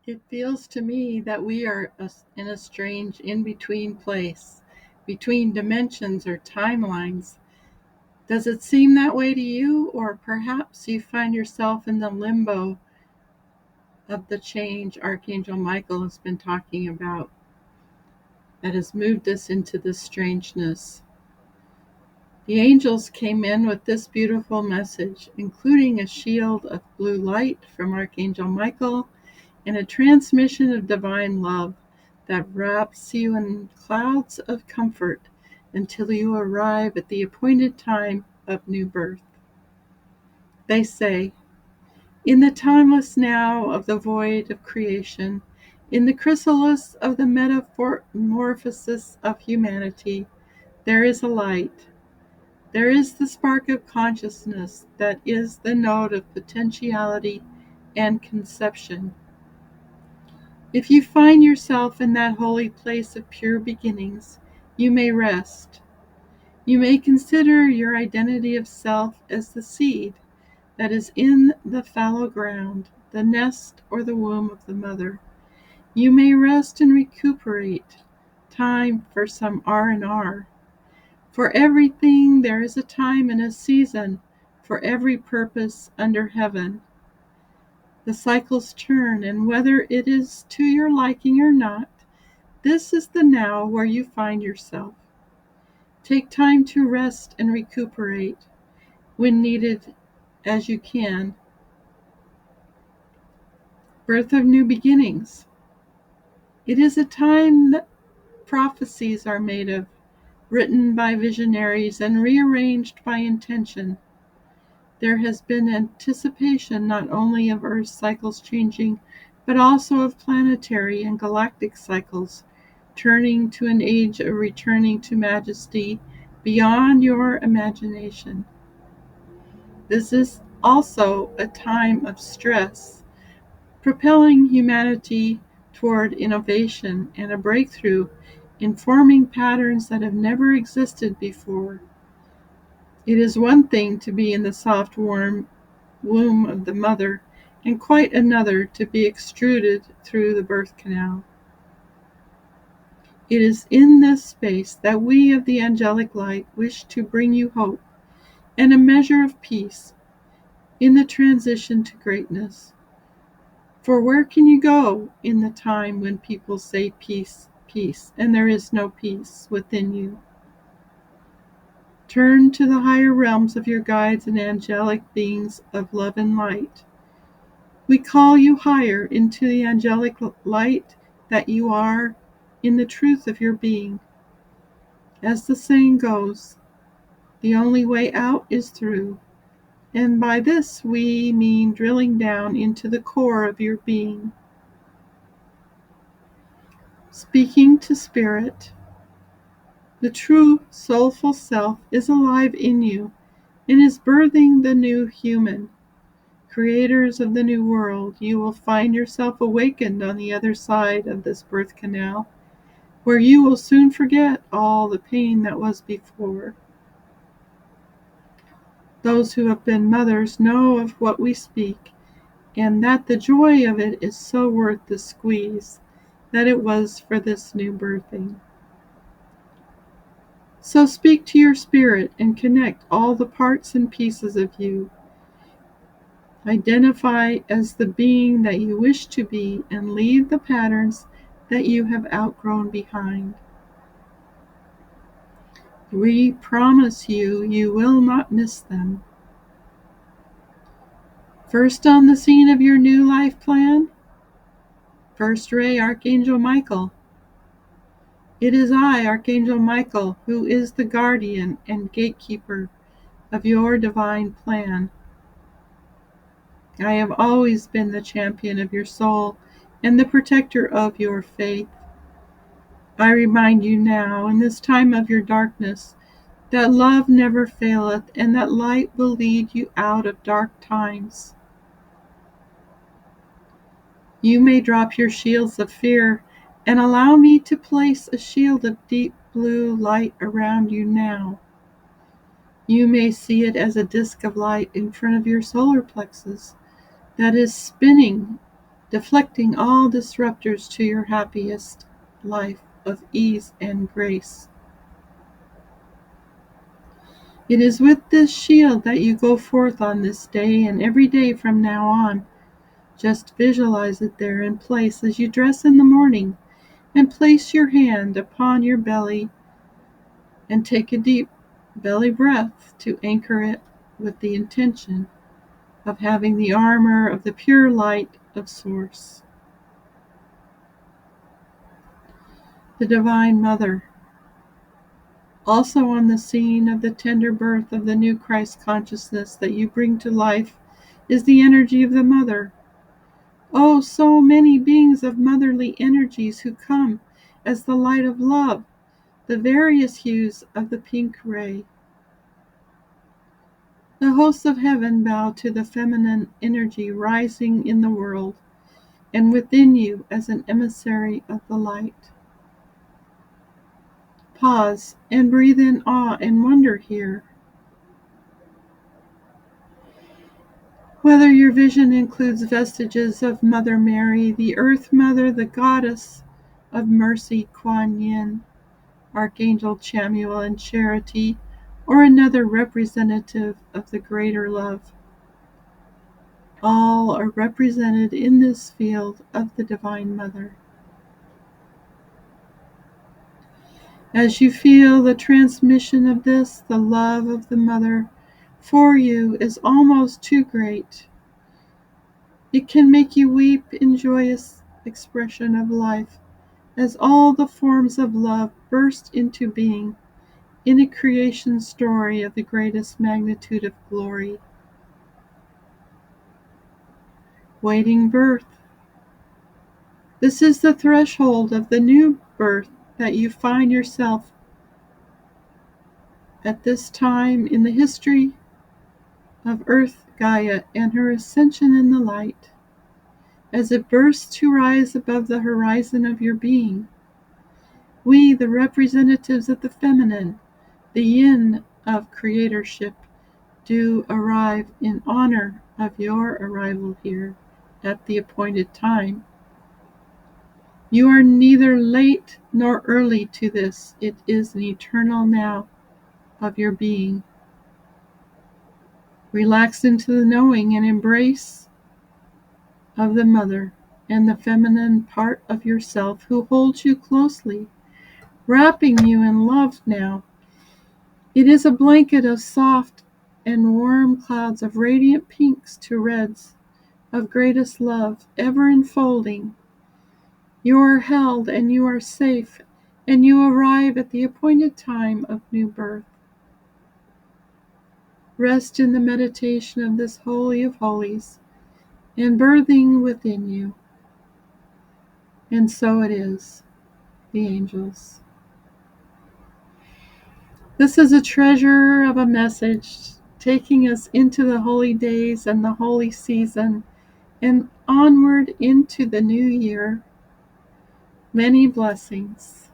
It feels to me that we are in a strange in-between place, between dimensions or timelines. Does it seem that way to you, or perhaps you find yourself in the limbo of the change Archangel Michael has been talking about that has moved us into this strangeness? The angels came in with this beautiful message, including a shield of blue light from Archangel Michael and a transmission of divine love that wraps you in clouds of comfort until you arrive at the appointed time of new birth. They say, in the timeless now of the void of creation, in the chrysalis of the metamorphosis of humanity, there is a light. There is the spark of consciousness that is the node of potentiality and conception. If you find yourself in that holy place of pure beginnings, you may rest. You may consider your identity of self as the seed that is in the fallow ground, the nest or the womb of the mother. You may rest and recuperate. Time for some R&R. For everything there is a time and a season, for every purpose under heaven. The cycles turn, and whether it is to your liking or not, this is the now where you find yourself. Take time to rest and recuperate when needed as you can. Birth of new beginnings. It is a time that prophecies are made of, written by visionaries and rearranged by intention. There has been anticipation not only of Earth's cycles changing, but also of planetary and galactic cycles, turning to an age of returning to majesty beyond your imagination. This is also a time of stress, propelling humanity toward innovation and a breakthrough in forming patterns that have never existed before. It is one thing to be in the soft, warm womb of the mother, and quite another to be extruded through the birth canal. It is in this space that we of the angelic light wish to bring you hope and a measure of peace in the transition to greatness. For where can you go in the time when people say peace, peace, and there is no peace within you? Turn to the higher realms of your guides and angelic beings of love and light. We call you higher into the angelic light that you are in the truth of your being. As the saying goes, the only way out is through, and by this we mean drilling down into the core of your being. Speaking to spirit, the true soulful self is alive in you and is birthing the new human. Creators of the new world, you will find yourself awakened on the other side of this birth canal, where you will soon forget all the pain that was before. Those who have been mothers know of what we speak, and that the joy of it is so worth the squeeze that it was for this new birthing. So speak to your spirit and connect all the parts and pieces of you. Identify as the being that you wish to be and leave the patterns that you have outgrown behind. We promise you, you will not miss them. First on the scene of your new life plan, First Ray Archangel Michael. It is I, Archangel Michael, who is the guardian and gatekeeper of your divine plan. I have always been the champion of your soul and the protector of your faith. I remind you now, in this time of your darkness, that love never faileth, and that light will lead you out of dark times. You may drop your shields of fear and allow me to place a shield of deep blue light around you now. You may see it as a disk of light in front of your solar plexus that is spinning deflecting all disruptors to your happiest life of ease and grace. It is with this shield that you go forth on this day and every day from now on. Just visualize it there in place as you dress in the morning, and place your hand upon your belly and take a deep belly breath to anchor it with the intention of having the armor of the pure light of Source. The Divine Mother, also on the scene of the tender birth of the new Christ consciousness that you bring to life, is the energy of the Mother. Oh, so many beings of motherly energies who come as the light of love, the various hues of the pink ray. The hosts of heaven bow to the feminine energy rising in the world and within you as an emissary of the light. Pause and breathe in awe and wonder here. Whether your vision includes vestiges of Mother Mary, the Earth Mother, the Goddess of Mercy, Kuan Yin, Archangel Chamuel and Charity, or another representative of the greater love, all are represented in this field of the Divine Mother. As you feel the transmission of this, the love of the Mother for you is almost too great. It can make you weep in joyous expression of life as all the forms of love burst into being in a creation story of the greatest magnitude of glory. Waiting birth. This is the threshold of the new birth that you find yourself at this time in the history of Earth Gaia and her ascension in the light. As it bursts to rise above the horizon of your being, we, the representatives of the feminine, the yin of creatorship, do arrive in honor of your arrival here at the appointed time. You are neither late nor early to this. It is an eternal now of your being. Relax into the knowing and embrace of the Mother and the feminine part of yourself who holds you closely, wrapping you in love now. It is a blanket of soft and warm clouds of radiant pinks to reds of greatest love, ever enfolding. You are held and you are safe, and you arrive at the appointed time of new birth. Rest in the meditation of this Holy of Holies and birthing within you. And so it is, the angels. This is a treasure of a message taking us into the holy days and the holy season and onward into the new year. Many blessings.